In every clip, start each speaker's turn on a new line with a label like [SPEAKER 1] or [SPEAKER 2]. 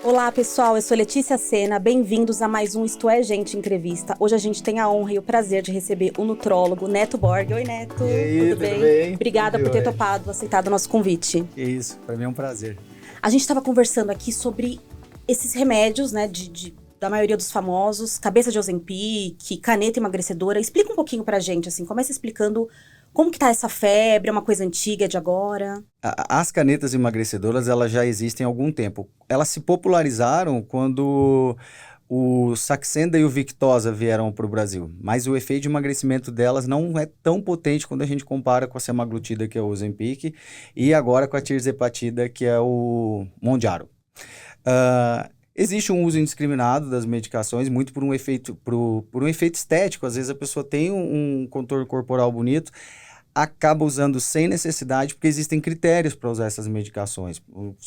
[SPEAKER 1] Olá, pessoal, eu sou Letícia Sena, bem-vindos a mais um Isto é Gente Entrevista. Hoje a gente tem a honra e o prazer de receber o nutrólogo Neto Borg. Oi, Neto.
[SPEAKER 2] E aí,
[SPEAKER 1] tudo bem? Obrigada por ter topado, aceitado o nosso convite.
[SPEAKER 2] Que isso, para mim é um prazer.
[SPEAKER 1] A gente estava conversando aqui sobre esses remédios, né, da maioria dos famosos, cabeça de Ozempic, caneta emagrecedora. Explica um pouquinho pra gente, assim, começa explicando como que tá essa febre, é uma coisa antiga, é de agora?
[SPEAKER 2] As canetas emagrecedoras, elas já existem há algum tempo. Elas se popularizaram quando o Saxenda e o Victoza vieram para o Brasil. Mas o efeito de emagrecimento delas não é tão potente quando a gente compara com a semaglutida, que é o Ozempic, e agora com a tirzepatida, que é o Mounjaro. Existe um uso indiscriminado das medicações, muito por um efeito, por um efeito estético. Às vezes a pessoa tem um contorno corporal bonito, acaba usando sem necessidade, porque existem critérios para usar essas medicações.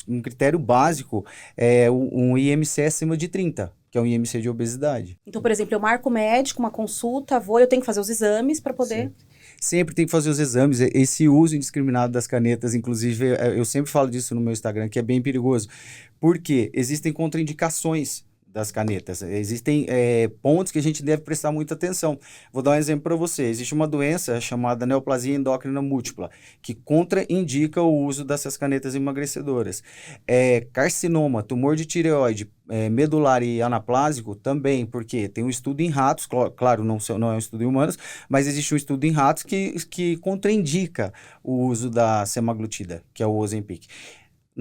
[SPEAKER 2] Um critério básico é um IMC acima de 30, que é um IMC de obesidade.
[SPEAKER 1] Então, por exemplo, eu marco o médico, uma consulta, eu tenho que fazer os exames para poder...
[SPEAKER 2] Sim. Sempre tem que fazer os exames. Esse uso indiscriminado das canetas, inclusive, eu sempre falo disso no meu Instagram, que é bem perigoso. Porque existem contraindicações das canetas. Existem pontos que a gente deve prestar muita atenção. Vou dar um exemplo para você. Existe uma doença chamada neoplasia endócrina múltipla, que contraindica o uso dessas canetas emagrecedoras. Carcinoma, tumor de tireoide, medular e anaplásico também, porque tem um estudo em ratos, claro, não é um estudo em humanos, mas existe um estudo em ratos que contraindica o uso da semaglutida, que é o Ozempic.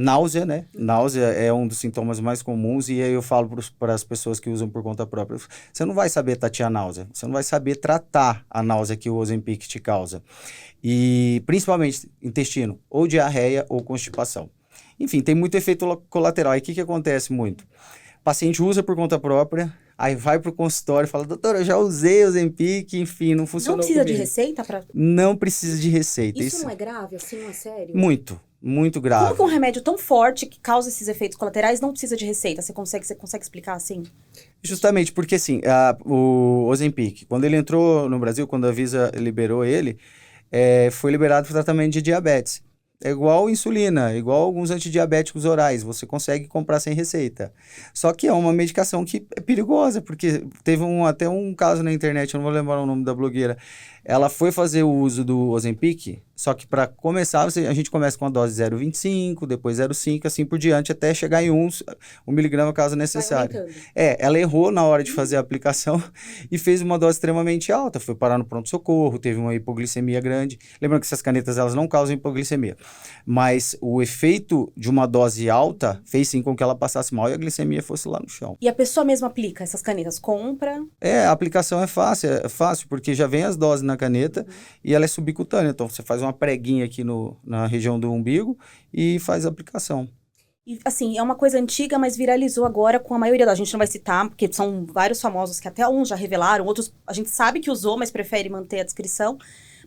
[SPEAKER 2] Náusea, né? Náusea é um dos sintomas mais comuns, e aí eu falo para as pessoas que usam por conta própria, você não vai saber tatear náusea, você não vai saber tratar a náusea que o Ozempic te causa. E principalmente intestino, ou diarreia ou constipação. Enfim, tem muito efeito colateral. Aí o que acontece muito? O paciente usa por conta própria, aí vai para o consultório e fala, doutora, eu já usei o Ozempic, enfim, não funcionou.
[SPEAKER 1] Não precisa
[SPEAKER 2] comigo.
[SPEAKER 1] de receita para...
[SPEAKER 2] Não precisa de receita.
[SPEAKER 1] Isso não é grave, assim, não é sério?
[SPEAKER 2] Muito grave.
[SPEAKER 1] Como que um remédio tão forte que causa esses efeitos colaterais não precisa de receita? Você consegue explicar assim?
[SPEAKER 2] Justamente porque, assim, o Ozempic, quando ele entrou no Brasil, quando a Anvisa liberou ele, foi liberado para tratamento de diabetes. É igual insulina, igual alguns antidiabéticos orais, você consegue comprar sem receita. Só que é uma medicação que é perigosa, porque teve até um caso na internet, eu não vou lembrar o nome da blogueira, ela foi fazer o uso do Ozempic, só que para começar, a gente começa com a dose 0,25, depois 0,5, assim por diante, até chegar em 1 miligrama, caso necessário. Ela errou na hora de fazer a aplicação e fez uma dose extremamente alta, foi parar no pronto-socorro, teve uma hipoglicemia grande. Lembrando que essas canetas, elas não causam hipoglicemia, mas o efeito de uma dose alta fez sim com que ela passasse mal e a glicemia fosse lá no chão.
[SPEAKER 1] E a pessoa mesma aplica essas canetas, compra?
[SPEAKER 2] A aplicação é fácil, porque já vem as doses na caneta e ela é subcutânea, então você faz uma preguinha aqui na região do umbigo e faz a aplicação.
[SPEAKER 1] E, assim, é uma coisa antiga, mas viralizou agora com a maioria da gente, não vai citar, porque são vários famosos que até uns já revelaram, outros a gente sabe que usou, mas prefere manter a descrição,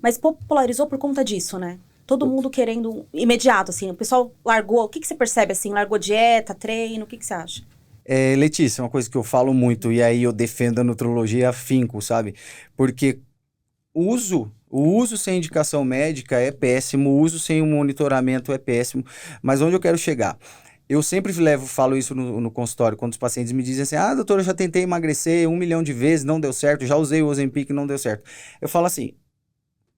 [SPEAKER 1] mas popularizou por conta disso, né? Todo mundo querendo imediato, assim, o pessoal largou, o que você percebe, assim, largou dieta, treino, o que você acha?
[SPEAKER 2] Letícia, uma coisa que eu falo muito, e aí eu defendo a nutrologia afinco, sabe? Porque o uso sem indicação médica é péssimo, o uso sem um monitoramento é péssimo, mas onde eu quero chegar? Eu sempre falo isso no consultório, quando os pacientes me dizem assim, doutor, eu já tentei emagrecer 1 milhão de vezes, não deu certo, já usei o Ozempic, não deu certo. Eu falo assim,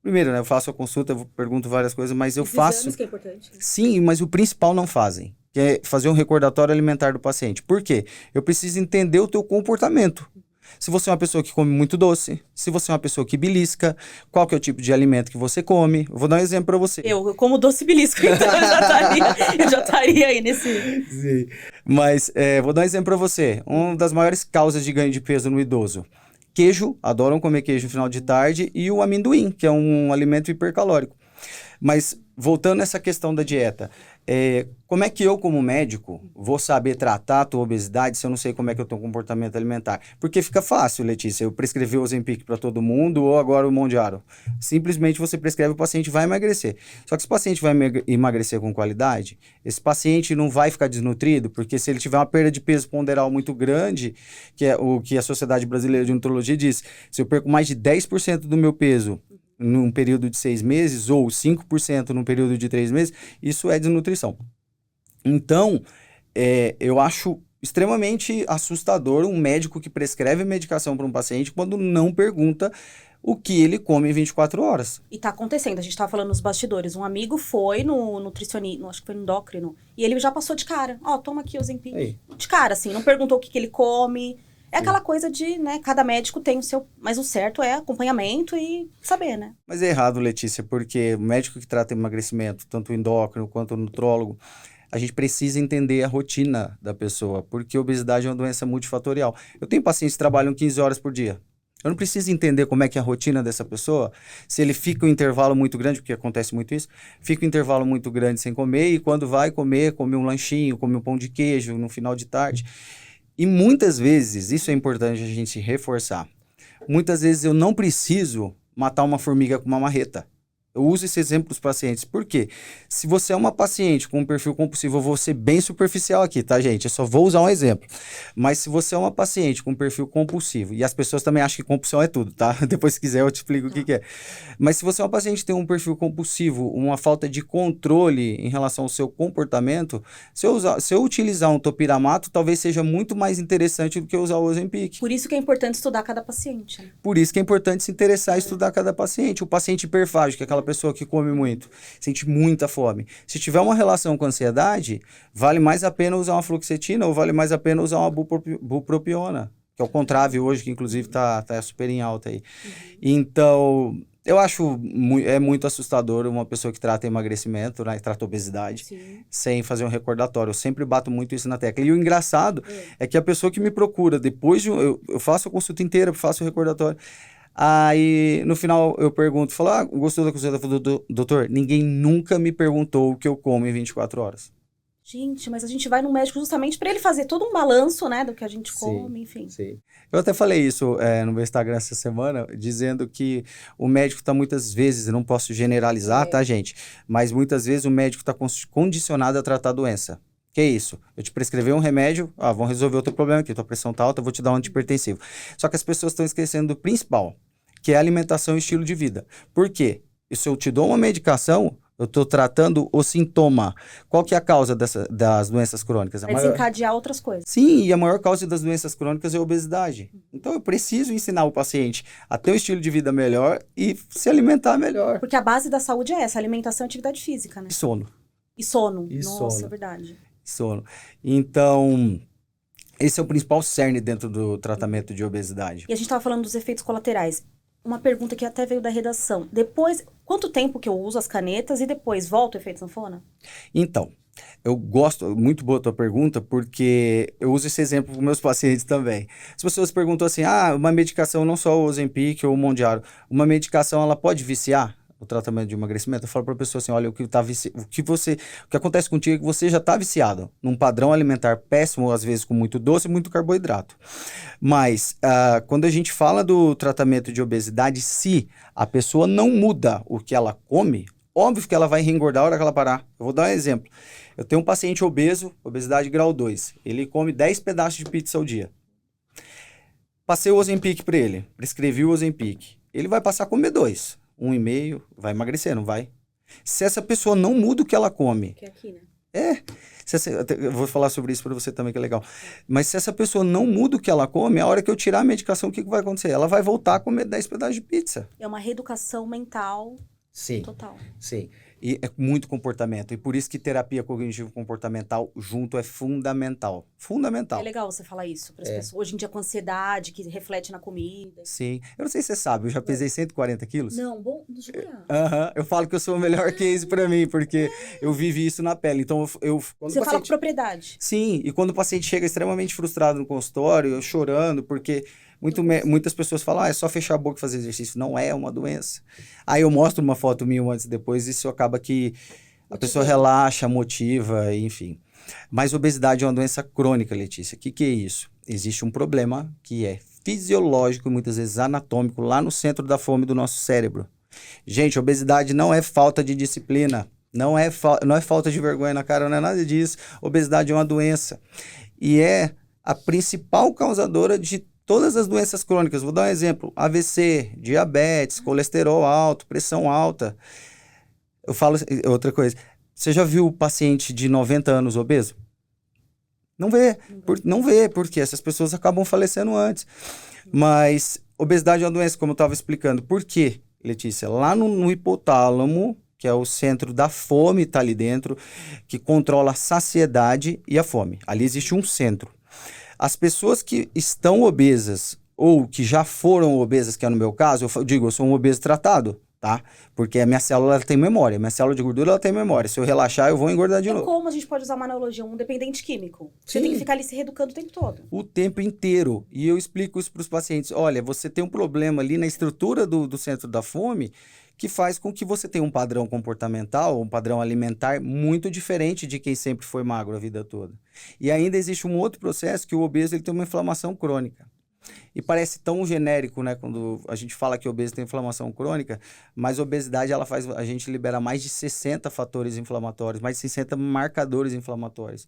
[SPEAKER 2] primeiro, né, eu faço a consulta, eu pergunto várias coisas, mas eu faço...
[SPEAKER 1] Exames que é importante.
[SPEAKER 2] Sim, mas o principal não fazem, que é fazer um recordatório alimentar do paciente. Por quê? Eu preciso entender o teu comportamento. Se você é uma pessoa que come muito doce, se você é uma pessoa que belisca, qual que é o tipo de alimento que você come. Eu vou dar um exemplo para você.
[SPEAKER 1] Eu como doce e belisco, então eu já estaria aí nesse...
[SPEAKER 2] Sim, mas vou dar um exemplo para você. Uma das maiores causas de ganho de peso no idoso. Queijo, adoram comer queijo no final de tarde, e o amendoim, que é um alimento hipercalórico. Mas, voltando nessa questão da dieta, como é que eu, como médico, vou saber tratar a tua obesidade se eu não sei como é que é o teu comportamento alimentar? Porque fica fácil, Letícia, eu prescrever o Ozempic para todo mundo ou agora o Mounjaro. Simplesmente você prescreve, o paciente vai emagrecer. Só que esse paciente vai emagrecer com qualidade, esse paciente não vai ficar desnutrido, porque se ele tiver uma perda de peso ponderal muito grande, que é o que a Sociedade Brasileira de Nutrologia diz, se eu perco mais de 10% do meu peso num período de 6 meses ou 5% num período de 3 meses, isso é desnutrição. Então, eu acho extremamente assustador um médico que prescreve medicação para um paciente quando não pergunta o que ele come em 24 horas.
[SPEAKER 1] E tá acontecendo, a gente tava falando nos bastidores. Um amigo foi no nutricionista, acho que foi no endócrino, e ele já passou de cara. Ó, toma aqui o Ozempic.
[SPEAKER 2] Aí.
[SPEAKER 1] De cara, assim, não perguntou o que ele come. É aquela coisa de, né, cada médico tem o seu... Mas o certo é acompanhamento e saber, né?
[SPEAKER 2] Mas é errado, Letícia, porque o médico que trata emagrecimento, tanto o endócrino quanto o nutrólogo, a gente precisa entender a rotina da pessoa, porque a obesidade é uma doença multifatorial. Eu tenho pacientes que trabalham 15 horas por dia. Eu não preciso entender como é que é a rotina dessa pessoa, se ele fica um intervalo muito grande, porque acontece muito isso, fica um intervalo muito grande sem comer, e quando vai comer, come um lanchinho, come um pão de queijo no final de tarde. E muitas vezes, isso é importante a gente reforçar, muitas vezes eu não preciso matar uma formiga com uma marreta. Eu uso esse exemplo para os pacientes. Por quê? Se você é uma paciente com um perfil compulsivo, eu vou ser bem superficial aqui, tá, gente? Eu só vou usar um exemplo. Mas se você é uma paciente com um perfil compulsivo, e as pessoas também acham que compulsão é tudo, tá? Depois, se quiser, eu te explico o que é. Mas se você é uma paciente que tem um perfil compulsivo, uma falta de controle em relação ao seu comportamento, se eu utilizar um topiramato, talvez seja muito mais interessante do que usar o Ozempic.
[SPEAKER 1] Por isso que é importante estudar cada paciente, né?
[SPEAKER 2] Por isso que é importante se interessar e estudar cada paciente. O paciente hiperfágico, que é aquela pessoa que come muito, sente muita fome. Se tiver uma relação com ansiedade, vale mais a pena usar uma fluoxetina ou vale mais a pena usar uma bupropiona, que é o Contrave hoje, que inclusive tá super em alta aí. Então, eu acho muito assustador uma pessoa que trata emagrecimento, né, trata obesidade, sem fazer um recordatório. Eu sempre bato muito isso na tecla. E o engraçado é que a pessoa que me procura, depois de eu faço a consulta inteira, faço o recordatório, aí no final eu pergunto, falo, gostou da consulta? Eu falo, doutor, ninguém nunca me perguntou o que eu como em 24 horas.
[SPEAKER 1] Gente, mas a gente vai no médico justamente para ele fazer todo um balanço, né, do que a gente come, enfim.
[SPEAKER 2] Sim. Eu até falei isso no meu Instagram essa semana, dizendo que o médico está muitas vezes, eu não posso generalizar, tá, gente? Mas muitas vezes o médico está condicionado a tratar a doença. Que é isso? Eu te prescrevi um remédio, vamos resolver outro problema aqui, tua pressão tá alta, eu vou te dar um antihipertensivo. Só que as pessoas estão esquecendo do principal, que é a alimentação e estilo de vida. Por quê? E se eu te dou uma medicação, eu estou tratando o sintoma. Qual que é a causa das doenças crônicas?
[SPEAKER 1] Vai desencadear outras coisas.
[SPEAKER 2] Sim, e a maior causa das doenças crônicas é a obesidade. Então, eu preciso ensinar o paciente a ter um estilo de vida melhor e se alimentar melhor.
[SPEAKER 1] Porque a base da saúde é essa, alimentação e atividade física, né?
[SPEAKER 2] E sono.
[SPEAKER 1] E sono.
[SPEAKER 2] E
[SPEAKER 1] Nossa,
[SPEAKER 2] sono.
[SPEAKER 1] é verdade.
[SPEAKER 2] Sono. Então, esse é o principal cerne dentro do tratamento de obesidade.
[SPEAKER 1] E a gente estava falando dos efeitos colaterais. Uma pergunta que até veio da redação. Depois, quanto tempo que eu uso as canetas e depois volta o efeito sanfona?
[SPEAKER 2] Então, eu gosto, muito boa a tua pergunta, porque eu uso esse exemplo com meus pacientes também. As pessoas perguntam assim, uma medicação, não só o Ozempic ou o Mondiaro, uma medicação, ela pode viciar o tratamento de emagrecimento? Eu falo para a pessoa assim, olha, o que acontece contigo é que você já está viciado num padrão alimentar péssimo, às vezes com muito doce e muito carboidrato. Mas, quando a gente fala do tratamento de obesidade, se a pessoa não muda o que ela come, óbvio que ela vai reengordar a hora que ela parar. Eu vou dar um exemplo. Eu tenho um paciente obeso, obesidade grau 2. Ele come 10 pedaços de pizza ao dia. Passei o Ozempic para ele, prescrevi o Ozempic. Ele vai passar a comer 2. 1,5, vai emagrecer, não vai? Se essa pessoa não muda o que ela come...
[SPEAKER 1] Que é aqui, né?
[SPEAKER 2] Eu vou falar sobre isso para você também, que é legal. Mas se essa pessoa não muda o que ela come, a hora que eu tirar a medicação, o que vai acontecer? Ela vai voltar a comer 10 pedaços de pizza.
[SPEAKER 1] É uma reeducação mental total.
[SPEAKER 2] Sim. E é muito comportamento. E por isso que terapia cognitivo-comportamental junto é fundamental. Fundamental.
[SPEAKER 1] É legal você falar isso para as pessoas. Hoje em dia com ansiedade, que reflete na comida.
[SPEAKER 2] Sim. Eu não sei se você sabe, eu já pesei 140 quilos.
[SPEAKER 1] Não, bom, jura?
[SPEAKER 2] Eu falo que eu sou o melhor case para mim, porque eu vivi isso na pele. Então,
[SPEAKER 1] você fala com propriedade.
[SPEAKER 2] Sim, e quando o paciente chega extremamente frustrado no consultório, eu chorando, porque... Muitas pessoas falam, é só fechar a boca e fazer exercício. Não é uma doença. Aí eu mostro uma foto minha antes e depois, isso acaba que a pessoa relaxa, motiva, enfim. Mas obesidade é uma doença crônica, Letícia. O que é isso? Existe um problema que é fisiológico e muitas vezes anatômico lá no centro da fome do nosso cérebro. Gente, obesidade não é falta de disciplina. Não é falta de vergonha na cara, não é nada disso. Obesidade é uma doença. E é a principal causadora de todas as doenças crônicas. Vou dar um exemplo. AVC, diabetes, colesterol alto, pressão alta. Eu falo outra coisa. Você já viu o paciente de 90 anos obeso? Não vê, porque essas pessoas acabam falecendo antes. Mas obesidade é uma doença, como eu estava explicando. Por quê, Letícia? Lá no hipotálamo, que é o centro da fome, está ali dentro, que controla a saciedade e a fome. Ali existe um centro. As pessoas que estão obesas ou que já foram obesas, que é no meu caso, eu digo, eu sou um obeso tratado, tá? Porque a minha célula ela tem memória, minha célula de gordura ela tem memória. Se eu relaxar, eu vou engordar de novo.
[SPEAKER 1] Como a gente pode usar uma analogia, um dependente químico? Você tem que ficar ali se reeducando o tempo todo.
[SPEAKER 2] O tempo inteiro. E eu explico isso para os pacientes. Olha, você tem um problema ali na estrutura do centro da fome que faz com que você tenha um padrão comportamental, um padrão alimentar muito diferente de quem sempre foi magro a vida toda. E ainda existe um outro processo que o obeso ele tem uma inflamação crônica. E parece tão genérico, né, quando a gente fala que o obeso tem inflamação crônica, mas a obesidade ela faz a gente libera mais de 60 fatores inflamatórios, mais de 60 marcadores inflamatórios.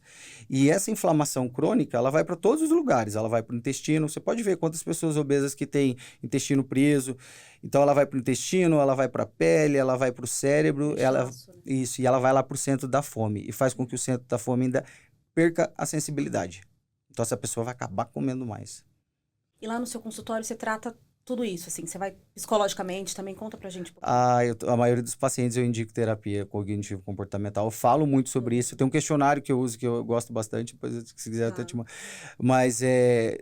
[SPEAKER 2] E essa inflamação crônica, ela vai para todos os lugares, ela vai para o intestino, você pode ver quantas pessoas obesas que têm intestino preso, então ela vai para o intestino, ela vai para a pele, ela vai para o cérebro, isso, e ela vai lá para o centro da fome, e faz com que o centro da fome ainda perca a sensibilidade. Então essa pessoa vai acabar comendo mais.
[SPEAKER 1] E lá no seu consultório você trata tudo isso, assim? Você vai psicologicamente também? Conta pra gente.
[SPEAKER 2] A maioria dos pacientes eu indico terapia cognitivo-comportamental. Eu falo muito sobre isso. Tem um questionário que eu uso que eu gosto bastante, depois se quiser até te mandar. Mas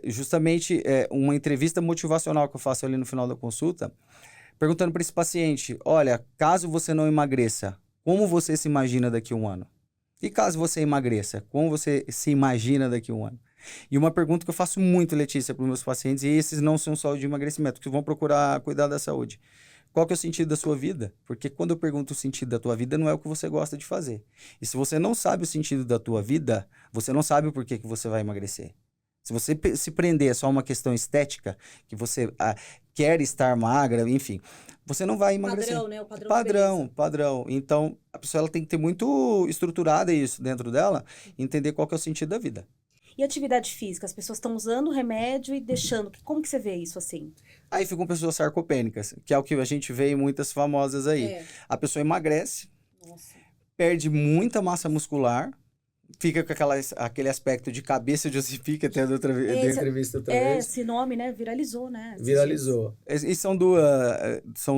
[SPEAKER 2] justamente uma entrevista motivacional que eu faço ali no final da consulta, perguntando para esse paciente, olha, caso você não emagreça, como você se imagina daqui a um ano? E caso você emagreça, como você se imagina daqui a um ano? E uma pergunta que eu faço muito, Letícia, para os meus pacientes, e esses não são só de emagrecimento, que vão procurar cuidar da saúde. Qual que é o sentido da sua vida? Porque quando eu pergunto o sentido da tua vida, não é o que você gosta de fazer. E se você não sabe o sentido da tua vida, você não sabe o porquê que você vai emagrecer. Se você se prender a só uma questão estética, que você quer estar magra, enfim, você não vai emagrecer.
[SPEAKER 1] Padrão, né? O
[SPEAKER 2] padrão. Então, a pessoa ela tem que ter muito estruturada isso dentro dela, entender qual que é o sentido da vida.
[SPEAKER 1] E atividade física? As pessoas estão usando o remédio e deixando. Como que você vê isso assim?
[SPEAKER 2] Aí ficam pessoas sarcopênicas, que é o que a gente vê em muitas famosas aí. A pessoa emagrece, perde muita massa muscular, fica com aquele aspecto de cabeça de Ozempic, até da entrevista outra vez.
[SPEAKER 1] Esse nome, né? Viralizou, né?
[SPEAKER 2] Viralizou. E são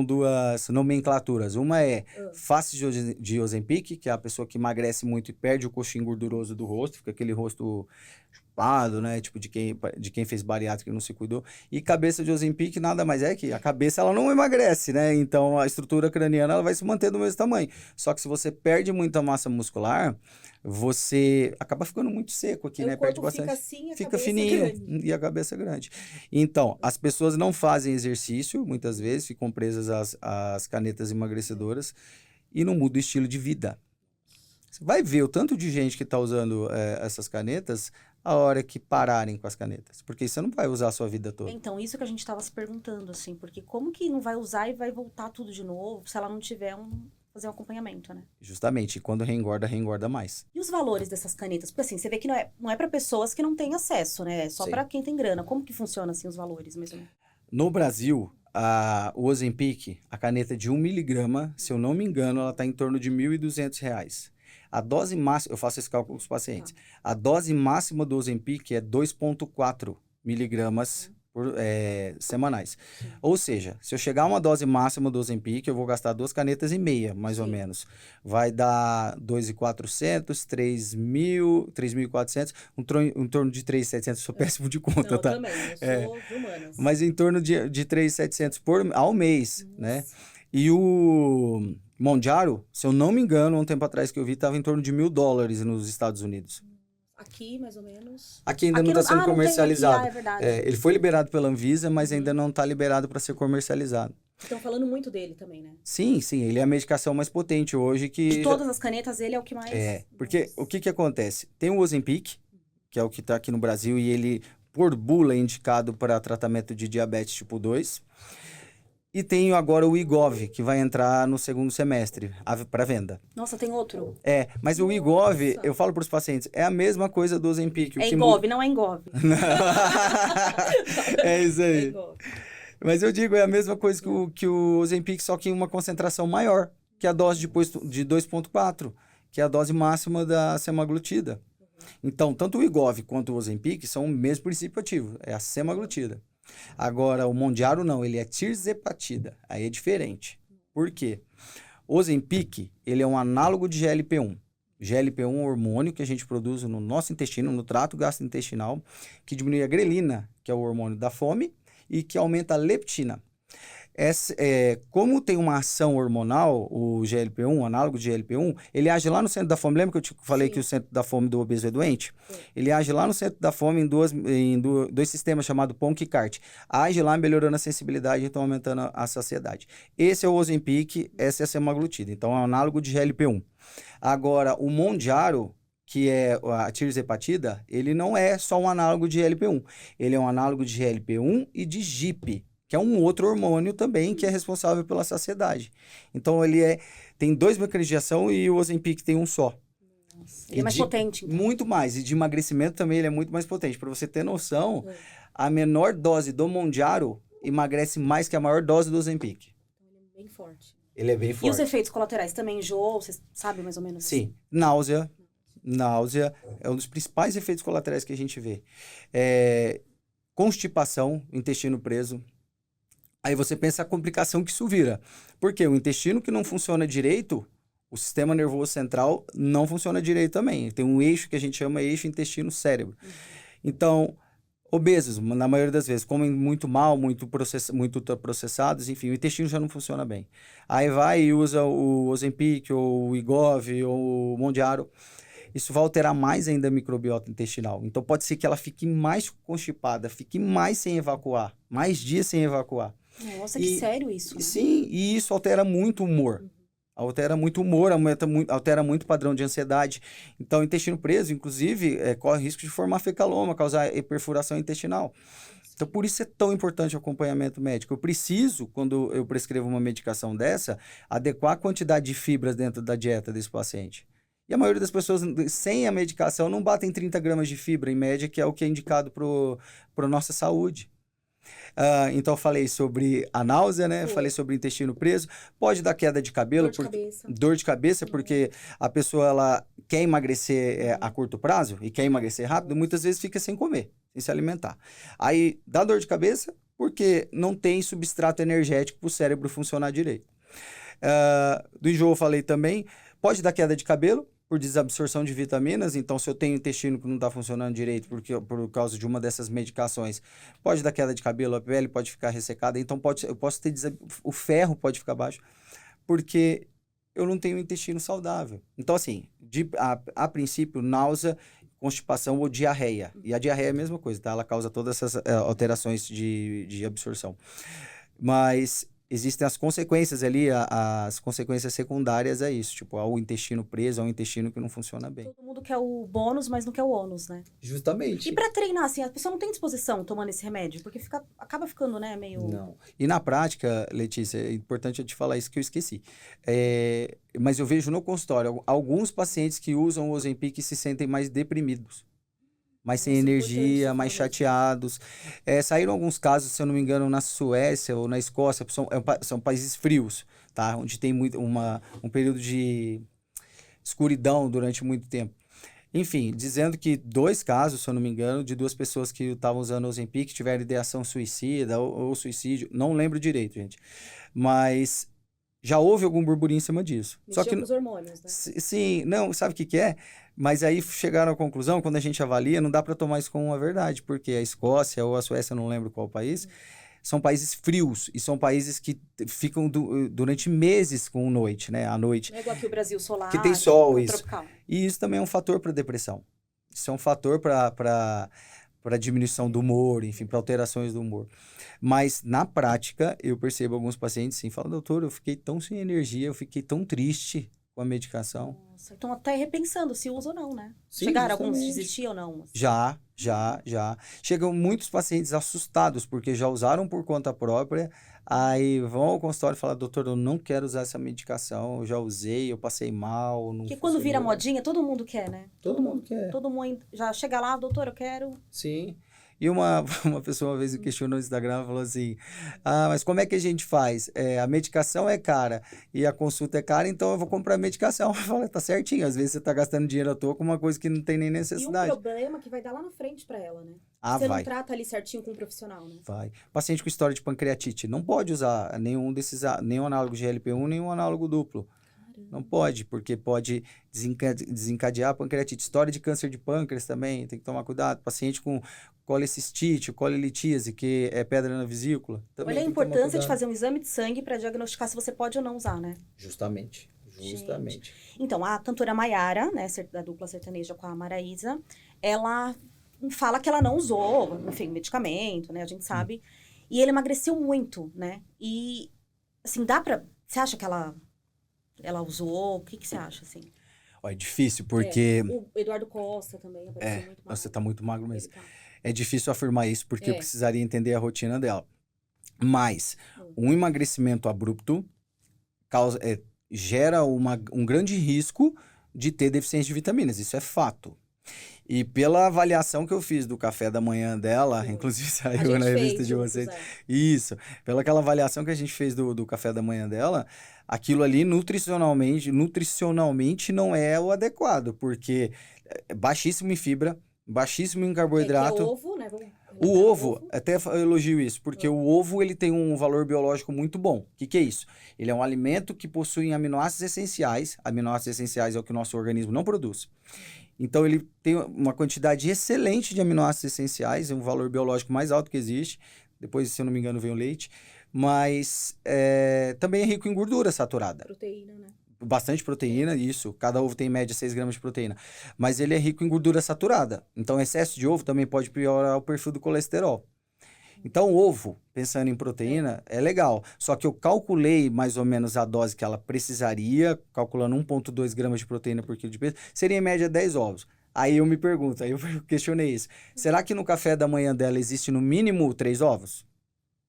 [SPEAKER 2] duas nomenclaturas. Uma é face de Ozempic, que é a pessoa que emagrece muito e perde o coxim gorduroso do rosto, fica aquele rosto chupado, né? Tipo de quem fez bariátrica e não se cuidou. E cabeça de Ozempic nada mais é que a cabeça ela não emagrece, né? Então a estrutura craniana ela vai se manter do mesmo tamanho. Só que se você perde muita massa muscular, você acaba ficando muito seco aqui, né? Perde bastante. Fica fininho e a cabeça é grande. Então, as pessoas não fazem exercício, muitas vezes, ficam presas às canetas emagrecedoras e não muda o estilo de vida. Você vai ver o tanto de gente que está usando essas canetas a hora que pararem com as canetas. Porque você não vai usar a sua vida toda.
[SPEAKER 1] Então, isso que a gente estava se perguntando, assim. Porque como que não vai usar e vai voltar tudo de novo se ela não tiver fazer um acompanhamento, né?
[SPEAKER 2] Justamente. E quando reengorda mais.
[SPEAKER 1] E os valores dessas canetas? Porque assim, você vê que não é para pessoas que não têm acesso, né? É só para quem tem grana. Como que funciona, assim, os valores mesmo?
[SPEAKER 2] No Brasil, o Ozempic, a caneta de 1 miligrama, se eu não me engano, ela está em torno de R$ 1.200. A dose máxima, eu faço esse cálculo com os pacientes, a dose máxima do Ozempic é 2,4 miligramas semanais. Ou seja, se eu chegar a uma dose máxima do Ozempic, eu vou gastar 2,5 canetas, mais ou menos. Vai dar 2.400, 3.400, em torno de 3.700. Sou péssimo de conta,
[SPEAKER 1] não,
[SPEAKER 2] tá?
[SPEAKER 1] Eu também, eu sou de humanas.
[SPEAKER 2] Mas em torno de 3.700 ao mês, né? E o Mounjaro, se eu não me engano, um tempo atrás que eu vi, estava em torno de $1.000 nos Estados Unidos.
[SPEAKER 1] Aqui, mais ou menos?
[SPEAKER 2] Aqui ainda não está sendo comercializado.
[SPEAKER 1] É verdade.
[SPEAKER 2] Ele foi liberado pela Anvisa, mas ainda não está liberado para ser comercializado.
[SPEAKER 1] Estão falando muito dele também, né?
[SPEAKER 2] Sim. Ele é a medicação mais potente hoje que...
[SPEAKER 1] De todas as canetas, ele é o que mais...
[SPEAKER 2] Porque o que acontece? Tem o Ozempic, que é o que está aqui no Brasil, e ele, por bula, é indicado para tratamento de diabetes tipo 2. E tem agora o Wegovy, que vai entrar no segundo semestre para venda.
[SPEAKER 1] Nossa, tem outro?
[SPEAKER 2] Mas o Wegovy, eu falo para os pacientes, é a mesma coisa do Ozempic.
[SPEAKER 1] É Engov, não é Engov.
[SPEAKER 2] É isso aí. Mas eu digo, é a mesma coisa que o Ozempic, só que em uma concentração maior, que a dose de 2,4, que é a dose máxima da semaglutida. Então, tanto o Wegovy quanto o Ozempic são o mesmo princípio ativo, é a semaglutida. Agora, o Mondiaro não, ele é tirzepatida, aí é diferente. Por quê? O Ozempic, ele é um análogo de GLP-1. GLP-1 é um hormônio que a gente produz no nosso intestino, no trato gastrointestinal, que diminui a grelina, que é o hormônio da fome, e que aumenta a leptina. Como tem uma ação hormonal, o GLP-1, o análogo de GLP-1, ele age lá no centro da fome. Lembra que eu te falei
[SPEAKER 1] Sim.
[SPEAKER 2] que o centro da fome do obeso é doente?
[SPEAKER 1] Sim.
[SPEAKER 2] Ele age lá no centro da fome em dois sistemas chamados PONC e CART. Age lá melhorando a sensibilidade, então aumentando a saciedade. Esse é o Ozempic, essa é a semaglutida. Então é um análogo de GLP-1. Agora, o Mondiaro, que é a tirzepatida, ele não é só um análogo de GLP-1. Ele é um análogo de GLP-1 e de GIP, que é um outro hormônio também que é responsável pela saciedade. Então, tem 2 mecanismos de ação e o Ozempic tem um só.
[SPEAKER 1] Nossa, ele é mais potente. Então.
[SPEAKER 2] Muito mais. E de emagrecimento também ele é muito mais potente. Para você ter noção, a menor dose do Mondiaro emagrece mais que a maior dose do Ozempic.
[SPEAKER 1] Então, ele é bem forte.
[SPEAKER 2] Ele é bem forte.
[SPEAKER 1] E os efeitos colaterais também enjoam? Você sabe mais ou menos?
[SPEAKER 2] Sim. Náusea. Náusea é um dos principais efeitos colaterais que a gente vê. Constipação, intestino preso. Aí você pensa a complicação que isso vira. Porque o intestino que não funciona direito, o sistema nervoso central não funciona direito também. Tem um eixo que a gente chama eixo intestino-cérebro. Então, obesos, na maioria das vezes, comem muito mal, muito ultraprocessados, enfim, o intestino já não funciona bem. Aí vai e usa o Ozempic, ou o Wegovy, ou o Mondiaro. Isso vai alterar mais ainda a microbiota intestinal. Então, pode ser que ela fique mais constipada, fique mais sem evacuar, mais dias sem evacuar.
[SPEAKER 1] Nossa, que sério isso. Né?
[SPEAKER 2] Sim, e isso altera muito o humor. Altera muito o humor, altera muito o padrão de ansiedade. Então, o intestino preso, inclusive, corre risco de formar fecaloma, causar perfuração intestinal. Então, por isso é tão importante o acompanhamento médico. Eu preciso, quando eu prescrevo uma medicação dessa, adequar a quantidade de fibras dentro da dieta desse paciente. E a maioria das pessoas, sem a medicação, não batem 30 gramas de fibra, em média, que é o que é indicado para a nossa saúde. Então, eu falei sobre a náusea, né? Falei sobre o intestino preso. Pode dar queda de cabelo. Dor de cabeça, porque a pessoa ela quer emagrecer a curto prazo e quer emagrecer rápido, muitas vezes fica sem comer, sem se alimentar. Aí, dá dor de cabeça porque não tem substrato energético para o cérebro funcionar direito. Do enjoo eu falei também. Pode dar queda de cabelo por desabsorção de vitaminas. Então, se eu tenho intestino que não está funcionando direito por causa de uma dessas medicações, pode dar queda de cabelo, a pele pode ficar ressecada. Então, eu posso ter o ferro pode ficar baixo, porque eu não tenho intestino saudável. Então, assim, a princípio, náusea, constipação ou diarreia. E a diarreia é a mesma coisa, tá? Ela causa todas essas alterações de absorção. Mas existem as consequências ali, as consequências secundárias é isso, tipo, ao intestino preso, ao intestino que não funciona bem.
[SPEAKER 1] Todo mundo quer o bônus, mas não quer o ônus, né?
[SPEAKER 2] Justamente.
[SPEAKER 1] E pra treinar, assim, a pessoa não tem disposição tomando esse remédio, porque acaba ficando, né, meio...
[SPEAKER 2] Não. E na prática, Letícia, é importante eu te falar isso que eu esqueci. Mas eu vejo no consultório alguns pacientes que usam o Ozempic se sentem mais deprimidos. Mais sem energia, mais chateados. Saíram alguns casos, se eu não me engano, na Suécia ou na Escócia, são países frios, tá? Onde tem um período de escuridão durante muito tempo. Enfim, dizendo que 2 casos, se eu não me engano, de 2 pessoas que estavam usando o Ozempic tiveram ideação suicida ou suicídio. Não lembro direito, gente. Mas já houve algum burburinho em cima disso.
[SPEAKER 1] Mexeu
[SPEAKER 2] Só que
[SPEAKER 1] com os hormônios, né?
[SPEAKER 2] Sim, não, sabe o que é? Mas aí chegaram à conclusão, quando a gente avalia, não dá para tomar isso como uma verdade, porque a Escócia ou a Suécia, não lembro qual país, são países frios e são países que ficam durante meses com noite, né? À noite.
[SPEAKER 1] Não é igual aqui o Brasil solar,
[SPEAKER 2] que tem sol, isso.
[SPEAKER 1] Tropical.
[SPEAKER 2] E isso também é um fator para depressão. Isso é um fator para diminuição do humor, enfim, para alterações do humor. Mas, na prática, eu percebo alguns pacientes assim, falam, doutor, eu fiquei tão sem energia, eu fiquei tão triste com a medicação.
[SPEAKER 1] Nossa, então até repensando se usa ou não, né?
[SPEAKER 2] Sim,
[SPEAKER 1] chegaram
[SPEAKER 2] justamente.
[SPEAKER 1] alguns desistir ou não? Assim.
[SPEAKER 2] Já. Chegam muitos pacientes assustados, porque já usaram por conta própria, aí vão ao consultório e falam, doutor, eu não quero usar essa medicação, eu já usei, eu passei mal, não
[SPEAKER 1] Porque quando vira modinha, todo mundo quer, né?
[SPEAKER 2] Todo mundo quer.
[SPEAKER 1] Todo mundo já chega lá, doutor, eu quero...
[SPEAKER 2] Sim. E uma pessoa uma vez me questionou no Instagram, falou assim, mas como é que a gente faz? A medicação é cara e a consulta é cara, então eu vou comprar a medicação. Eu falei, tá certinho, às vezes você tá gastando dinheiro à toa com uma coisa que não tem nem
[SPEAKER 1] E um
[SPEAKER 2] necessidade.
[SPEAKER 1] problema que vai dar lá na frente pra ela, né?
[SPEAKER 2] Ah,
[SPEAKER 1] Você
[SPEAKER 2] vai.
[SPEAKER 1] não trata ali certinho com um profissional, né?
[SPEAKER 2] Vai. Paciente com história de pancreatite não pode usar nenhum análogo de GLP-1, nenhum análogo duplo. Não pode, porque pode desencadear a pancreatite. História de câncer de pâncreas também, tem que tomar cuidado. Paciente com colecistite, colelitíase, que é pedra na vesícula. Também
[SPEAKER 1] Olha a
[SPEAKER 2] tem que tomar
[SPEAKER 1] importância de
[SPEAKER 2] cuidado.
[SPEAKER 1] fazer um exame de sangue para diagnosticar se você pode ou não usar, né?
[SPEAKER 2] Justamente.
[SPEAKER 1] Então, a cantora Maiara, né, da dupla sertaneja com a Maraísa, ela fala que ela não usou, enfim, medicamento, né, a gente sabe. E ele emagreceu muito, né? E, assim, você acha que ela usou? O que você acha, assim?
[SPEAKER 2] Ó, é difícil, porque...
[SPEAKER 1] O Eduardo Costa também apareceu muito magro.
[SPEAKER 2] Você tá muito magro mesmo.
[SPEAKER 1] Ele tá.
[SPEAKER 2] É difícil afirmar isso, porque eu precisaria entender a rotina dela. Mas, um emagrecimento abrupto gera um grande risco de ter deficiência de vitaminas. Isso é fato. E pela avaliação que eu fiz do café da manhã dela, inclusive saiu na revista de vocês. Isso. Pela aquela avaliação que a gente fez do café da manhã dela, aquilo ali nutricionalmente não é o adequado, porque é baixíssimo em fibra, baixíssimo em carboidrato.
[SPEAKER 1] Que é ovo, né?
[SPEAKER 2] O ovo, até eu elogio isso, porque o ovo ele tem um valor biológico muito bom. O que é isso? Ele é um alimento que possui aminoácidos essenciais. Aminoácidos essenciais é o que o nosso organismo não produz. Então, ele tem uma quantidade excelente de aminoácidos essenciais, é um valor biológico mais alto que existe. Depois, se eu não me engano, vem o leite. Mas também é rico em gordura saturada.
[SPEAKER 1] Proteína, né?
[SPEAKER 2] Bastante proteína, isso. Cada ovo tem em média 6 gramas de proteína. Mas ele é rico em gordura saturada. Então, excesso de ovo também pode piorar o perfil do colesterol. Então, o ovo, pensando em proteína, é legal. Só que eu calculei mais ou menos a dose que ela precisaria, calculando 1,2 gramas de proteína por quilo de peso, seria em média 10 ovos. Aí eu me pergunto, aí eu questionei isso. Será que no café da manhã dela existe no mínimo 3 ovos?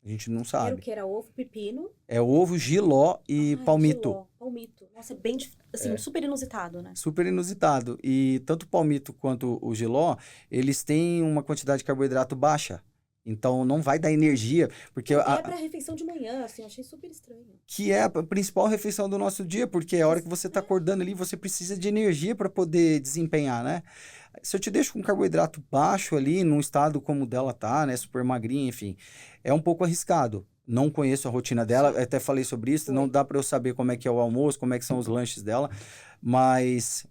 [SPEAKER 2] A gente não sabe.
[SPEAKER 1] Era o que era ovo, pepino.
[SPEAKER 2] É ovo, jiló e palmito.
[SPEAKER 1] Jiló, palmito. Nossa, é bem, assim, super inusitado, né?
[SPEAKER 2] Super inusitado. E tanto o palmito quanto o jiló, eles têm uma quantidade de carboidrato baixa. Então, não vai dar energia, porque...
[SPEAKER 1] É para refeição de manhã, assim, achei super estranho.
[SPEAKER 2] Que é a principal refeição do nosso dia, porque é a hora que você está acordando ali, você precisa de energia para poder desempenhar, né? Se eu te deixo com carboidrato baixo ali, num estado como o dela tá, né? Super magrinha, enfim, é um pouco arriscado. Não conheço a rotina dela, até falei sobre isso, não dá para eu saber como é que é o almoço, como é que são os lanches dela, mas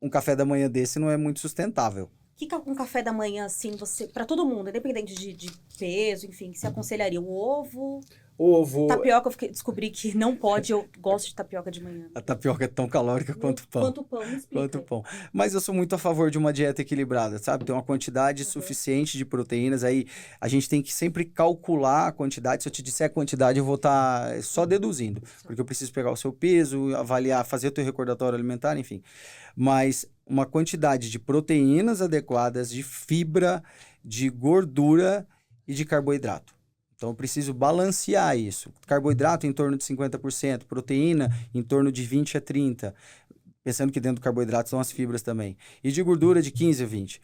[SPEAKER 2] um café da manhã desse não é muito sustentável.
[SPEAKER 1] Que um café da manhã, assim, você, para todo mundo, independente de peso, enfim, você aconselharia o ovo? Tapioca, descobri que não pode, eu gosto de tapioca de manhã.
[SPEAKER 2] A tapioca é tão calórica quanto o pão.
[SPEAKER 1] Quanto o pão, me explica.
[SPEAKER 2] Quanto o pão. Mas eu sou muito a favor de uma dieta equilibrada, sabe? Tem uma quantidade suficiente de proteínas, aí a gente tem que sempre calcular a quantidade. Se eu te disser a quantidade, eu vou estar só deduzindo, porque eu preciso pegar o seu peso, avaliar, fazer o teu recordatório alimentar, enfim. Mas uma quantidade de proteínas adequadas, de fibra, de gordura e de carboidrato. Então, eu preciso balancear isso. Carboidrato em torno de 50%, proteína em torno de 20% a 30%. Pensando que dentro do carboidrato são as fibras também. E de gordura de 15% a 20%.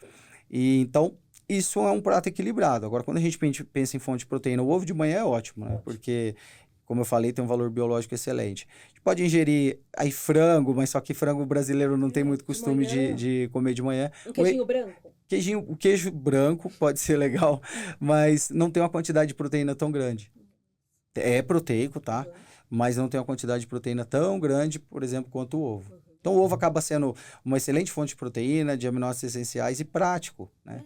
[SPEAKER 2] E, então, isso é um prato equilibrado. Agora, quando a gente pensa em fonte de proteína, o ovo de manhã é ótimo, né? Porque, como eu falei, tem um valor biológico excelente. A gente pode ingerir aí frango, mas só que frango brasileiro não tem muito costume de comer de manhã.
[SPEAKER 1] Um queijinho branco?
[SPEAKER 2] O queijo branco pode ser legal, mas não tem uma quantidade de proteína tão grande. É proteico, tá? Mas não tem uma quantidade de proteína tão grande, por exemplo, quanto o ovo. Então, o ovo acaba sendo uma excelente fonte de proteína, de aminoácidos essenciais e prático, né?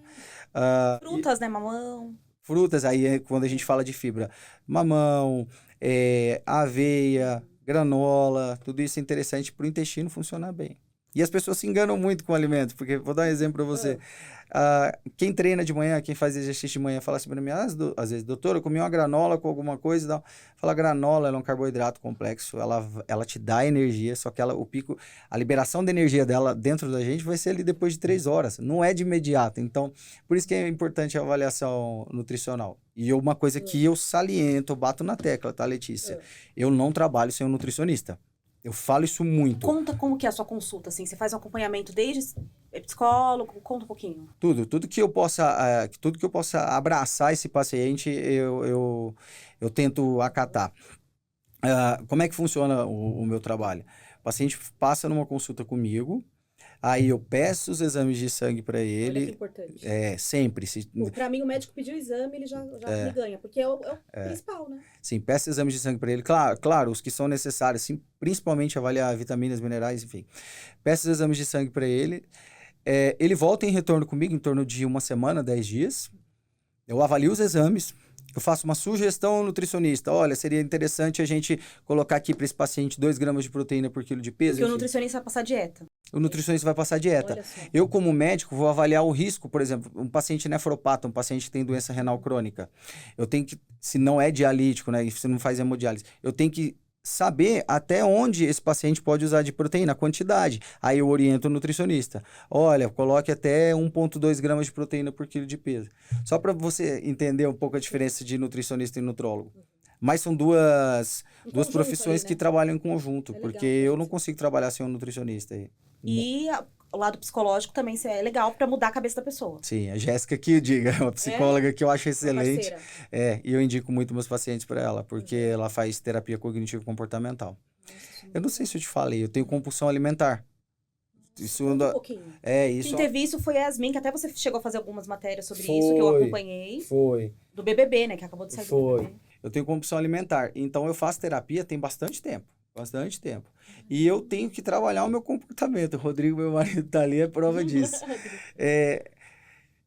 [SPEAKER 1] Frutas, né? Mamão.
[SPEAKER 2] Frutas, aí é quando a gente fala de fibra. Mamão, aveia, granola, tudo isso é interessante para o intestino funcionar bem. E as pessoas se enganam muito com o alimento, porque vou dar um exemplo para você. Quem treina de manhã, quem faz exercício de manhã, fala assim para mim, às vezes, doutor, eu comi uma granola com alguma coisa e tal. Fala, granola, ela é um carboidrato complexo, ela te dá energia, só que a liberação da energia dela dentro da gente vai ser ali depois de 3 horas, não é de imediato. Então, por isso que é importante a avaliação nutricional. E uma coisa que eu saliento, eu bato na tecla, tá, Letícia? Eu não trabalho sem um nutricionista. Eu falo isso muito.
[SPEAKER 1] Conta como que é a sua consulta, assim. Você faz um acompanhamento desde psicólogo, conta um pouquinho.
[SPEAKER 2] Tudo que eu possa abraçar esse paciente, eu tento acatar. Como é que funciona o meu trabalho? O paciente passa numa consulta comigo, aí eu peço os exames de sangue para
[SPEAKER 3] Olha que
[SPEAKER 2] ele.
[SPEAKER 3] importante.
[SPEAKER 2] Sempre.
[SPEAKER 3] Pra mim, o médico pediu o exame, ele já me ganha, porque é o principal, né?
[SPEAKER 2] Sim, peço exames de sangue para ele. Claro, os que são necessários, sim, principalmente avaliar vitaminas, minerais, enfim. Peço os exames de sangue para ele. Ele volta em retorno comigo em torno de uma semana, 10 dias. Eu avalio os exames. Eu faço uma sugestão ao nutricionista. Olha, seria interessante a gente colocar aqui para esse paciente 2 gramas de proteína por quilo de peso.
[SPEAKER 1] Porque o nutricionista vai passar dieta.
[SPEAKER 2] O nutricionista vai passar dieta.
[SPEAKER 3] Olha só.
[SPEAKER 2] Eu, como médico, vou avaliar o risco, por exemplo, um paciente nefropata, um paciente que tem doença renal crônica. Eu tenho que, se não é dialítico, né, se não faz hemodiálise, eu tenho que saber até onde esse paciente pode usar de proteína, a quantidade. Aí eu oriento o nutricionista. Olha, coloque até 1,2 gramas de proteína por quilo de peso. Só para você entender um pouco a diferença de nutricionista e nutrólogo. Mas são duas profissões
[SPEAKER 3] ali, né?
[SPEAKER 2] que trabalham em conjunto,
[SPEAKER 3] Legal,
[SPEAKER 2] porque eu não
[SPEAKER 3] gente.
[SPEAKER 2] consigo trabalhar sem um nutricionista aí.
[SPEAKER 1] E o lado psicológico também é legal pra mudar a cabeça da pessoa.
[SPEAKER 2] Sim, a Jéssica que diga, é uma psicóloga que eu acho excelente.
[SPEAKER 3] Parceira.
[SPEAKER 2] E eu indico muito meus pacientes para ela, porque ela faz terapia cognitivo-comportamental. Eu não sei se eu te falei, eu tenho compulsão alimentar. Isso
[SPEAKER 3] Conta um pouquinho.
[SPEAKER 2] isso.
[SPEAKER 1] Quem teve isso foi a Yasmin, que até você chegou a fazer algumas matérias sobre isso, que eu acompanhei.
[SPEAKER 2] Foi.
[SPEAKER 1] Do BBB, né? Que acabou de sair do BBB.
[SPEAKER 2] Eu tenho compulsão alimentar. Então, eu faço terapia tem bastante tempo. Bastante tempo. E eu tenho que trabalhar o meu comportamento. O Rodrigo, meu marido, tá ali, é prova disso.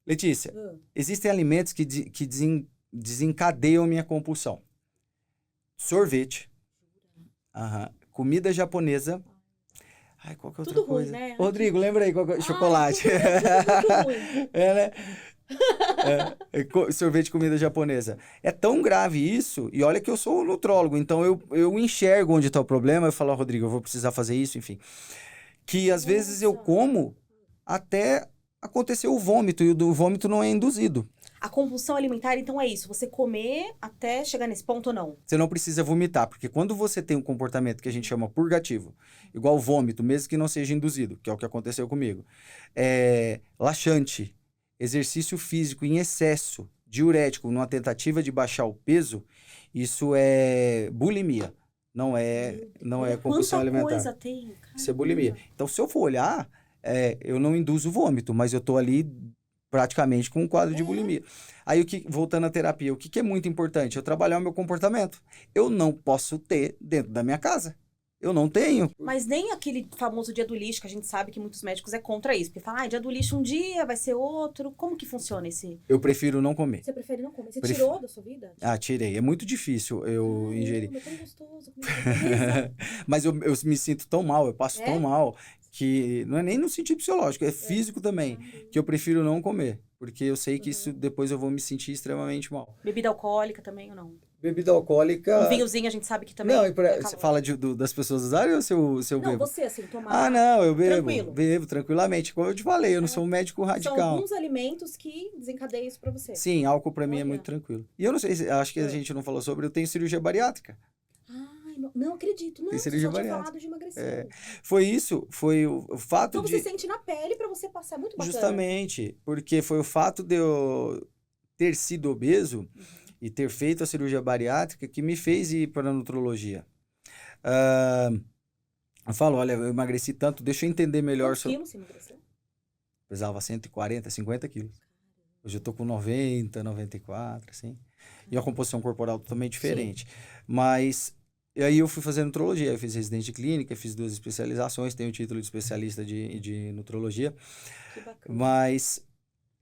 [SPEAKER 2] Letícia, existem alimentos que desencadeiam a minha compulsão. Sorvete. Comida japonesa. Ai, qual que é outra
[SPEAKER 3] Tudo
[SPEAKER 2] coisa?
[SPEAKER 3] ruim, né?
[SPEAKER 2] Rodrigo, lembra aí qual que é? Chocolate.
[SPEAKER 3] Tudo ruim.
[SPEAKER 2] Né? Sorvete de comida japonesa. É tão grave isso, e olha que eu sou nutrólogo, então eu enxergo onde está o problema, eu falo, Rodrigo, eu vou precisar fazer isso, enfim. Que às vezes eu como até acontecer o vômito, e o vômito não é induzido.
[SPEAKER 1] A compulsão alimentar, então, é isso. Você comer até chegar nesse ponto ou não?
[SPEAKER 2] Você não precisa vomitar, porque quando você tem um comportamento que a gente chama purgativo, igual vômito, mesmo que não seja induzido, que é o que aconteceu comigo, laxante, exercício físico em excesso, diurético, numa tentativa de baixar o peso, isso é bulimia, não é compulsão alimentar.
[SPEAKER 1] Quanta coisa tem, cara.
[SPEAKER 2] Isso é bulimia. Então, se eu for olhar, eu não induzo vômito, mas eu tô ali praticamente com um quadro de bulimia. Aí, voltando à terapia, o que é muito importante? Eu trabalhar o meu comportamento. Eu não posso ter dentro da minha casa. Eu não tenho.
[SPEAKER 1] Mas nem aquele famoso dia do lixo, que a gente sabe que muitos médicos é contra isso. Porque fala, dia do lixo um dia, vai ser outro. Como que funciona esse?
[SPEAKER 2] Eu prefiro não comer.
[SPEAKER 3] Você prefere não comer? Você tirou da sua vida?
[SPEAKER 2] Tirei. É muito difícil eu ingerir.
[SPEAKER 3] É tão gostoso. Comida
[SPEAKER 2] Mas eu me sinto tão mal, eu passo tão mal, que não é nem no sentido psicológico, é físico também, que eu prefiro não comer. Porque eu sei que isso depois eu vou me sentir extremamente mal.
[SPEAKER 1] Bebida alcoólica também ou não?
[SPEAKER 2] Bebida alcoólica...
[SPEAKER 1] Um vinhozinho a gente sabe que também...
[SPEAKER 2] Não, você fala das pessoas usarem ou se eu bebo?
[SPEAKER 3] Não, você assim, tomar...
[SPEAKER 2] não, eu bebo.
[SPEAKER 3] Tranquilo.
[SPEAKER 2] Bebo tranquilamente. Como eu te falei, eu não sou um médico radical.
[SPEAKER 3] São alguns alimentos que desencadeiam isso pra você.
[SPEAKER 2] Sim, álcool pra mim é
[SPEAKER 3] Olha.
[SPEAKER 2] muito tranquilo. E eu não sei, acho que a gente não falou sobre, eu tenho cirurgia bariátrica.
[SPEAKER 3] Ai, não acredito. Não,
[SPEAKER 2] Tem
[SPEAKER 3] você
[SPEAKER 2] cirurgia
[SPEAKER 3] só tinha
[SPEAKER 2] bariátrica.
[SPEAKER 3] falado de emagrecer.
[SPEAKER 2] Foi o fato
[SPEAKER 3] Então
[SPEAKER 2] de...
[SPEAKER 3] você sente na pele pra você passar, é muito bacana.
[SPEAKER 2] Justamente, porque foi o fato de eu ter sido obeso e ter feito a cirurgia bariátrica que me fez ir para a nutrologia. Eu falo, olha, eu emagreci tanto, deixa eu entender melhor.
[SPEAKER 3] Quantos quilos você emagreceu?
[SPEAKER 2] Pesava 140, 50 quilos. Hoje eu tô com 90, 94, assim. E a composição corporal totalmente diferente. Sim. Mas, e aí eu fui fazer nutrologia. Eu fiz residente de clínica, fiz 2 especializações, tenho o título de especialista de nutrologia.
[SPEAKER 3] Que bacana.
[SPEAKER 2] Mas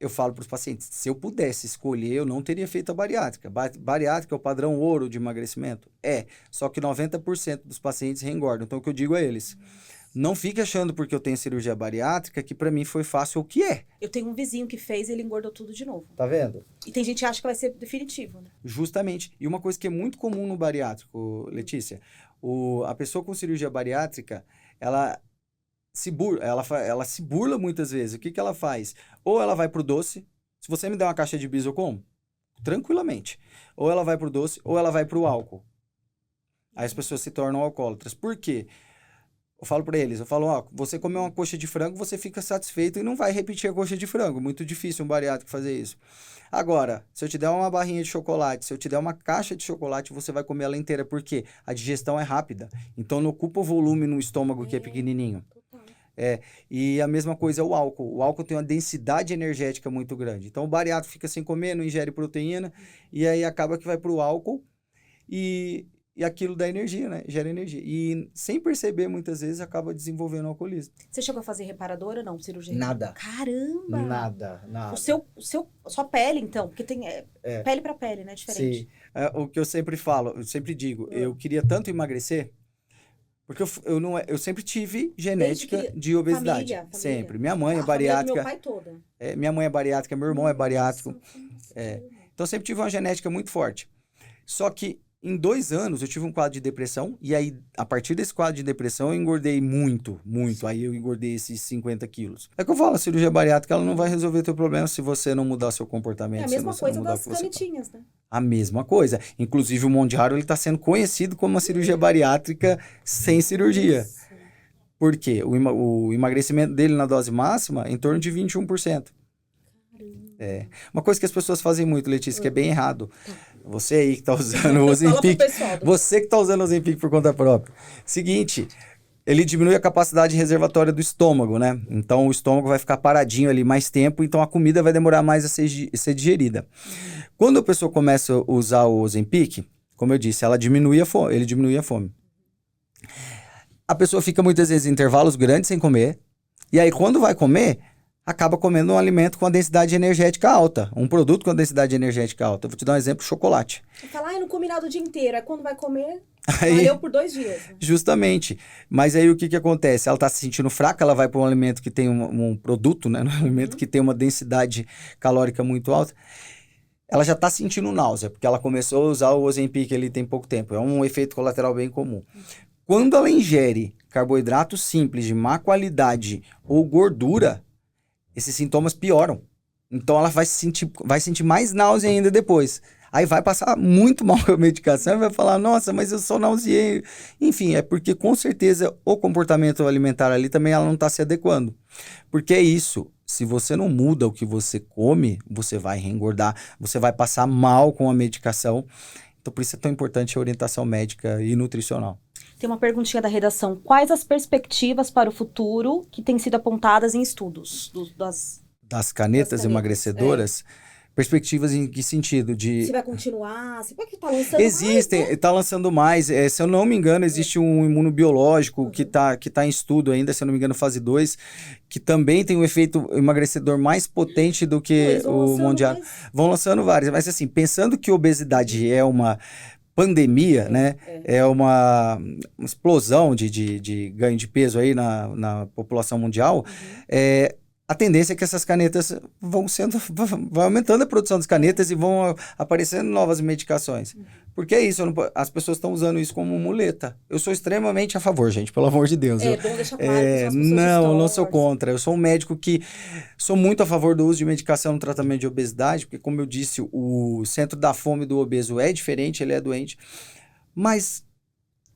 [SPEAKER 2] eu falo para os pacientes, se eu pudesse escolher, eu não teria feito a bariátrica. Bariátrica é o padrão ouro de emagrecimento? Só que 90% dos pacientes reengordam. Então, o que eu digo a eles, não fique achando porque eu tenho cirurgia bariátrica que para mim foi fácil o que é.
[SPEAKER 1] Eu tenho um vizinho que fez e ele engordou tudo de novo.
[SPEAKER 2] Tá vendo?
[SPEAKER 1] E tem gente que acha que vai ser definitivo, né?
[SPEAKER 2] Justamente. E uma coisa que é muito comum no bariátrico, Letícia, a pessoa com cirurgia bariátrica, ela se burla muitas vezes. O que ela faz? Ou ela vai pro doce. Se você me der uma caixa de bis, eu como? Tranquilamente. Ou ela vai pro doce, ou ela vai pro álcool. Aí as pessoas se tornam alcoólatras. Por quê? Eu falo para eles, ó, você comer uma coxa de frango, você fica satisfeito e não vai repetir a coxa de frango. Muito difícil um bariátrico fazer isso. Agora, se eu te der uma barrinha de chocolate, se eu te der uma caixa de chocolate, você vai comer ela inteira. Por quê? A digestão é rápida. Então, não ocupa o volume no estômago que é pequenininho. E a mesma coisa é o álcool. O álcool tem uma densidade energética muito grande. Então, o bariátrico fica sem comer, não ingere proteína, e aí acaba que vai para o álcool e aquilo dá energia, né? Gera energia. E sem perceber, muitas vezes, acaba desenvolvendo alcoolismo.
[SPEAKER 1] Você chegou a fazer reparadora ou não? Cirurgia?
[SPEAKER 2] Nada.
[SPEAKER 1] Caramba!
[SPEAKER 2] Nada.
[SPEAKER 1] A sua pele, então, porque tem pele para pele, né? Diferente.
[SPEAKER 2] Sim. O que eu sempre falo, eu sempre digo, eu queria tanto emagrecer, porque eu sempre tive genética de obesidade.
[SPEAKER 3] Família.
[SPEAKER 2] Sempre. Minha mãe é
[SPEAKER 3] A família do
[SPEAKER 2] bariátrica.
[SPEAKER 3] meu pai toda.
[SPEAKER 2] Minha mãe é bariátrica, meu irmão é bariátrico. Então, sempre tive uma genética muito forte. Só que, em 2 anos, eu tive um quadro de depressão. E aí, a partir desse quadro de depressão, eu engordei muito. Aí eu engordei esses 50 quilos. É que eu falo, a cirurgia bariátrica, ela não vai resolver teu problema se você não mudar seu comportamento.
[SPEAKER 3] É a mesma coisa das canetinhas, né?
[SPEAKER 2] A mesma coisa. Inclusive, o Mondiaro, ele está sendo conhecido como uma cirurgia bariátrica sem cirurgia.
[SPEAKER 3] Nossa.
[SPEAKER 2] Por quê? O emagrecimento dele na dose máxima é em torno de 21%. Uma coisa que as pessoas fazem muito, Letícia, que é bem errado. Você aí que está usando o Ozempic, você que está usando o Ozempic por conta própria. Seguinte, ele diminui a capacidade reservatória do estômago, né? Então, o estômago vai ficar paradinho ali mais tempo, então a comida vai demorar mais a ser digerida. Quando a pessoa começa a usar o Ozempic, como eu disse, ele diminui a fome. A pessoa fica muitas vezes em intervalos grandes sem comer, e aí quando vai comer, acaba comendo um alimento com a densidade energética alta, um produto com a densidade energética alta. Eu vou te dar um exemplo, chocolate.
[SPEAKER 3] Você fala, eu não comi nada o dia inteiro, aí quando vai comer,
[SPEAKER 2] Aí,
[SPEAKER 3] valeu por 2 dias.
[SPEAKER 2] Justamente. Mas aí o que acontece? Ela está se sentindo fraca, ela vai para um alimento que tem um produto, né? Um alimento que tem uma densidade calórica muito alta. Ela já está sentindo náusea, porque ela começou a usar o Ozempic ali tem pouco tempo. É um efeito colateral bem comum. Quando ela ingere carboidrato simples, de má qualidade ou gordura, esses sintomas pioram. Então, ela vai sentir mais náusea ainda depois. Aí vai passar muito mal com a medicação e vai falar, nossa, mas eu só nauseei. Enfim, é porque com certeza o comportamento alimentar ali também ela não está se adequando. Porque é isso, se você não muda o que você come, você vai reengordar, você vai passar mal com a medicação. Então, por isso é tão importante a orientação médica e nutricional.
[SPEAKER 1] Tem uma perguntinha da redação. Quais as perspectivas para o futuro que têm sido apontadas em estudos
[SPEAKER 2] das canetas emagrecedoras? Perspectivas em que sentido?
[SPEAKER 3] Se vai continuar? Se vai que tá lançando
[SPEAKER 2] Existem,
[SPEAKER 3] mais, né?
[SPEAKER 2] Está lançando mais. Se eu não me engano, existe um imunobiológico que tá em estudo ainda, se eu não me engano, fase 2, que também tem um efeito emagrecedor mais potente do que o Mondial. Vão lançando vários. Mas assim, pensando que obesidade é uma pandemia, né? É uma explosão de ganho de peso aí na população mundial. A tendência é que essas canetas vai aumentando a produção das canetas e vão aparecendo novas medicações. Porque é isso, as pessoas estão usando isso como muleta. Eu sou extremamente a favor, gente, pelo amor de Deus.
[SPEAKER 3] Bom deixar claro
[SPEAKER 2] não sou contra. Eu sou um médico que sou muito a favor do uso de medicação no tratamento de obesidade, porque, como eu disse, o centro da fome do obeso é diferente, ele é doente, mas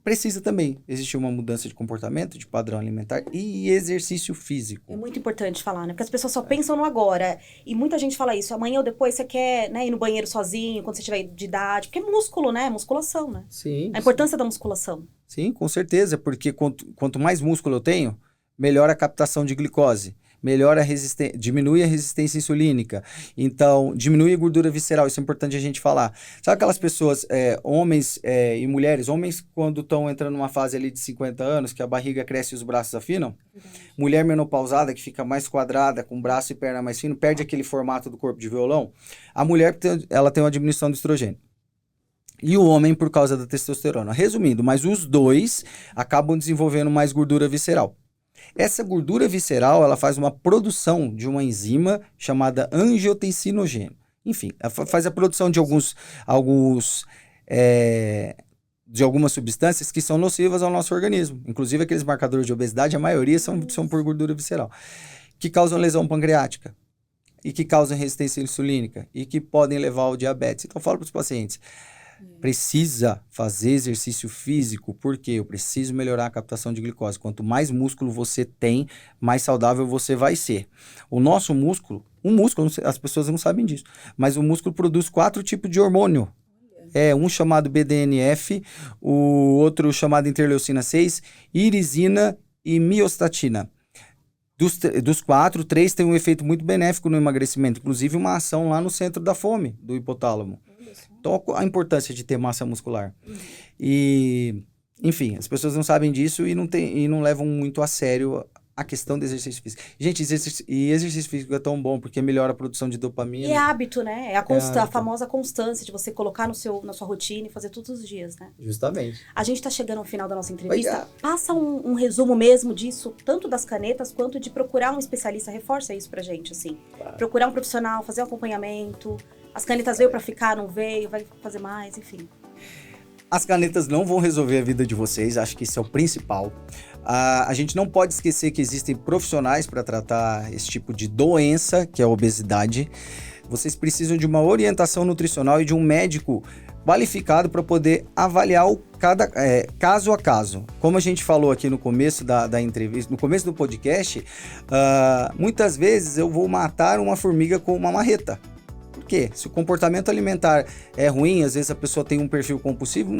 [SPEAKER 2] precisa também existir uma mudança de comportamento, de padrão alimentar e exercício físico.
[SPEAKER 1] É muito importante falar, né? Porque as pessoas só pensam no agora. E muita gente fala isso. Amanhã ou depois você quer, né, ir no banheiro sozinho, quando você tiver de idade. Porque é músculo, né? Musculação, né?
[SPEAKER 2] Sim.
[SPEAKER 1] A importância da musculação.
[SPEAKER 2] Sim, com certeza. Porque quanto mais músculo eu tenho, melhor a captação de glicose. Diminui a resistência insulínica. Então, diminui a gordura visceral. Isso é importante a gente falar. Sabe aquelas pessoas, homens e mulheres? Homens, quando estão entrando numa fase ali de 50 anos, que a barriga cresce e os braços afinam. Mulher menopausada, que fica mais quadrada, com braço e perna mais fino, perde aquele formato do corpo de violão. A mulher, ela tem uma diminuição do estrogênio. E o homem por causa da testosterona. Resumindo, mas os dois acabam desenvolvendo mais gordura visceral. Essa gordura visceral, ela faz uma produção de uma enzima chamada angiotensinogênio. Enfim, ela faz a produção de algumas substâncias que são nocivas ao nosso organismo. Inclusive, aqueles marcadores de obesidade, a maioria são por gordura visceral, que causam lesão pancreática e que causam resistência insulínica e que podem levar ao diabetes. Então, eu falo para os pacientes, precisa fazer exercício físico, porque eu preciso melhorar a captação de glicose. Quanto mais músculo você tem, mais saudável você vai ser. O nosso músculo, as pessoas não sabem disso, mas o músculo produz 4 tipos de hormônio. Um chamado BDNF, o outro chamado interleucina 6, irisina e miostatina. Dos 4, 3 têm um efeito muito benéfico no emagrecimento, inclusive uma ação lá no centro da fome, do hipotálamo. Então, a importância de ter massa muscular. E, enfim, as pessoas não sabem disso e não levam muito a sério a questão do exercício físico. Gente, exercício físico é tão bom porque melhora a produção de dopamina.
[SPEAKER 1] E é hábito, né? É a famosa constância de você colocar na sua rotina e fazer todos os dias, né?
[SPEAKER 2] Justamente.
[SPEAKER 1] A gente tá chegando ao final da nossa entrevista. Passa um resumo mesmo disso, tanto das canetas quanto de procurar um especialista. Reforça isso pra gente, assim. Claro. Procurar um profissional, fazer um acompanhamento. As canetas veio pra ficar, não veio, vai fazer mais, enfim.
[SPEAKER 2] As canetas não vão resolver a vida de vocês, acho que isso é o principal. A gente não pode esquecer que existem profissionais para tratar esse tipo de doença, que é a obesidade. Vocês precisam de uma orientação nutricional e de um médico qualificado para poder avaliar cada caso a caso. Como a gente falou aqui no começo da entrevista, no começo do podcast, muitas vezes eu vou matar uma formiga com uma marreta. Por quê? Se o comportamento alimentar é ruim, às vezes a pessoa tem um perfil compulsivo,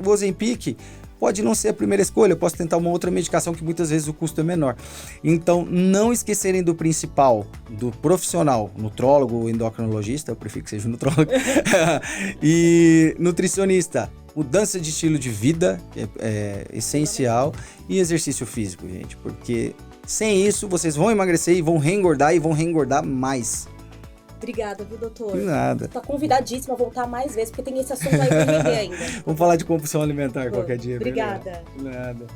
[SPEAKER 2] o Ozempic pode não ser a primeira escolha, eu posso tentar uma outra medicação que muitas vezes o custo é menor. Então, não esquecerem do principal, do profissional, nutrólogo ou endocrinologista, eu prefiro que seja nutrólogo, e nutricionista. Mudança de estilo de vida é essencial e exercício físico, gente, porque sem isso vocês vão emagrecer e vão reengordar mais.
[SPEAKER 3] Obrigada, viu, doutor?
[SPEAKER 2] De nada.
[SPEAKER 3] Tá convidadíssima a voltar mais vezes, porque tem esse assunto aí pra render ainda.
[SPEAKER 2] Vamos falar de compulsão alimentar qualquer dia.
[SPEAKER 3] Obrigada.
[SPEAKER 2] De nada.